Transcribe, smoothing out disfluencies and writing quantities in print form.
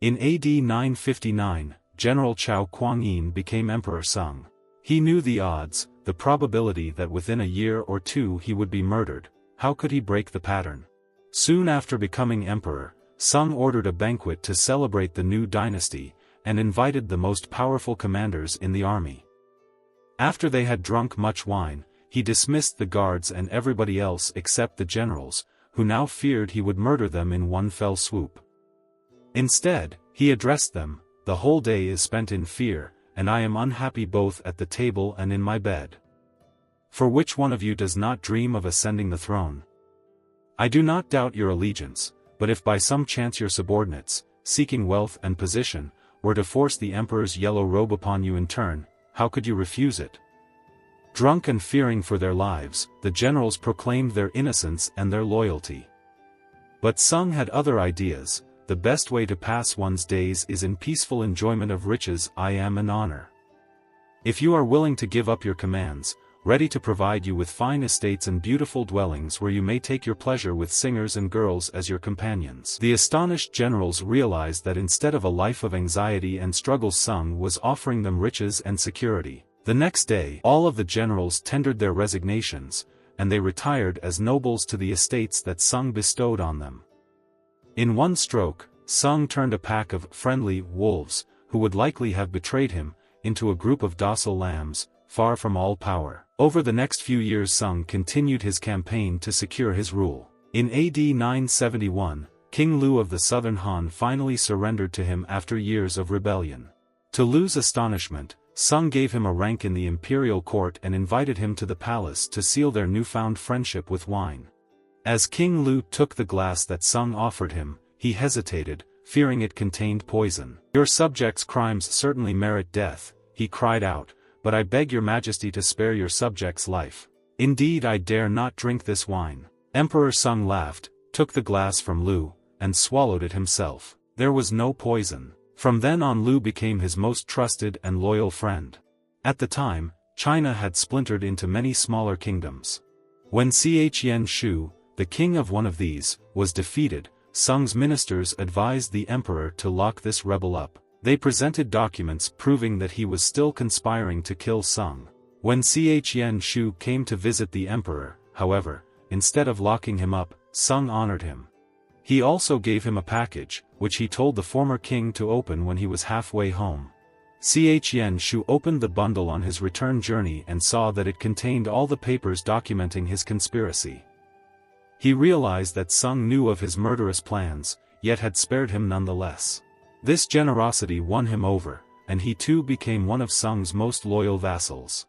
In AD 959, General Chao Kuang-yin became Emperor Sung. He knew the odds, the probability that within a year or two he would be murdered. How could he break the pattern? Soon after becoming emperor, Sung ordered a banquet to celebrate the new dynasty, and invited the most powerful commanders in the army. After they had drunk much wine, he dismissed the guards and everybody else except the generals, who now feared he would murder them in one fell swoop. Instead, he addressed them, "The whole day is spent in fear, and I am unhappy both at the table and in my bed. For which one of you does not dream of ascending the throne? I do not doubt your allegiance, but if by some chance your subordinates, seeking wealth and position, were to force the emperor's yellow robe upon you in turn, how could you refuse it?" Drunk and fearing for their lives, the generals proclaimed their innocence and their loyalty. But Sung had other ideas. The best way to pass one's days is in peaceful enjoyment of riches, and honor. If you are willing to give up your commands, ready to provide you with fine estates and beautiful dwellings where you may take your pleasure with singers and girls as your companions. The astonished generals realized that instead of a life of anxiety and struggle, Sung was offering them riches and security. The next day, all of the generals tendered their resignations, and they retired as nobles to the estates that Sung bestowed on them. In one stroke, Sung turned a pack of friendly wolves, who would likely have betrayed him, into a group of docile lambs, far from all power. Over the next few years, Sung continued his campaign to secure his rule. In AD 971, King Lu of the southern Han finally surrendered to him after years of rebellion. To Lu's astonishment, Sung gave him a rank in the imperial court and invited him to the palace to seal their newfound friendship with wine. As King Lu took the glass that Sung offered him, he hesitated, fearing it contained poison. "Your subjects' crimes certainly merit death," he cried out, "but I beg your majesty to spare your subject's life. Indeed, I dare not drink this wine." Emperor Sung laughed, took the glass from Lu, and swallowed it himself. There was no poison. From then on, Lu became his most trusted and loyal friend. At the time, China had splintered into many smaller kingdoms. When Chen Shu, the king of one of these, was defeated, Sung's ministers advised the emperor to lock this rebel up. They presented documents proving that he was still conspiring to kill Sung. When Chen Shu came to visit the emperor, however, instead of locking him up, Sung honored him. He also gave him a package, which he told the former king to open when he was halfway home. Chen Shu opened the bundle on his return journey and saw that it contained all the papers documenting his conspiracy. He realized that Sung knew of his murderous plans, yet had spared him nonetheless. This generosity won him over, and he too became one of Sung's most loyal vassals.